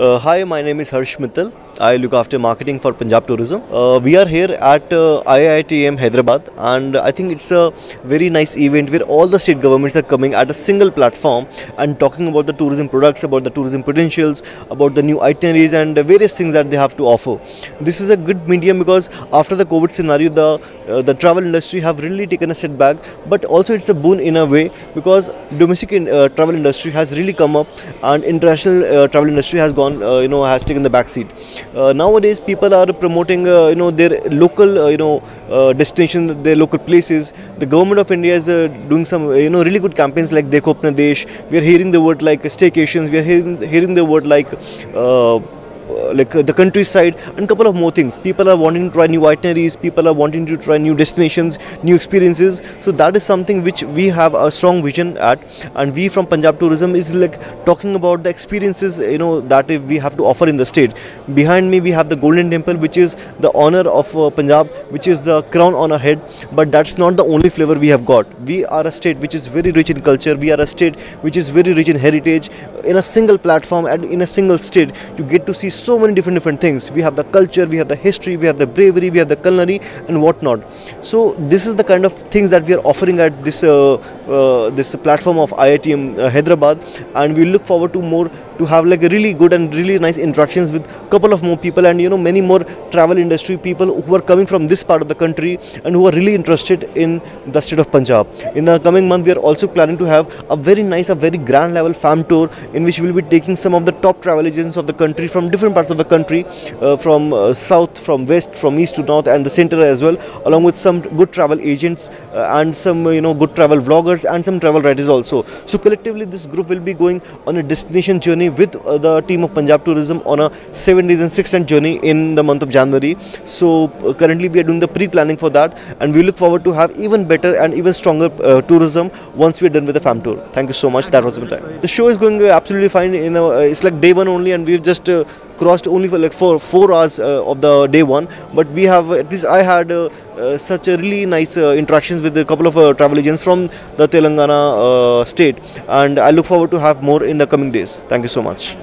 Hi, my name is Harsh Mittal. I look after marketing for Punjab Tourism. We are here at IITM Hyderabad, and I think it's a very nice event where all the state governments are coming at a single platform and talking about the tourism products, about the tourism potentials, about the new itineraries and various things that they have to offer. This is a good medium because after the COVID scenario, the travel industry have really taken a setback, but also it's a boon in a way because domestic travel industry has really come up and international travel industry has gone, has taken the back seat. Nowadays, people are promoting, their local, destinations, their local places. The government of India is doing some, really good campaigns like Dekho Apna Desh. We are hearing the word like staycations. We are hearing the word like the countryside and couple of more things. People are wanting to try new itineraries, people are wanting to try new destinations, new experiences. So that is something which we have a strong vision at, and we from Punjab Tourism is like talking about the experiences that we have to offer in the state. Behind me we have the Golden Temple, which is the honor of Punjab, which is the crown on our head, but that's not the only flavor we have got. We are a state which is very rich in culture, we are a state which is very rich in heritage. In a single platform and in a single state you get to see so many different things. We have the culture, we have the history, we have the bravery, we have the culinary and whatnot. So this is the kind of things that we are offering at this this platform of IITM Hyderabad, and we look forward to have like a really good and really nice interactions with couple of more people, and many more travel industry people who are coming from this part of the country and who are really interested in the state of Punjab. In the coming month we are also planning to have a very nice, a very grand level fam tour in which we will be taking some of the top travel agents of the country from different parts of the country, from south, from west, from east to north and the center as well, along with some good travel agents and some good travel vloggers and some travel writers also. So collectively this group will be going on a destination journey with the team of Punjab Tourism on a 7 days and 6 night journey in the month of January. So currently we are doing the pre-planning for that, and we look forward to have even better and even stronger tourism once we are done with the fam tour. Thank you so much. That was my time. The show is going absolutely fine. It's like day one only, and we've just crossed only for like 4 hours of the day one, but we have at least I had such a really nice interactions with a couple of travel agents from the Telangana state, and I look forward to have more in the coming days. Thank you so much.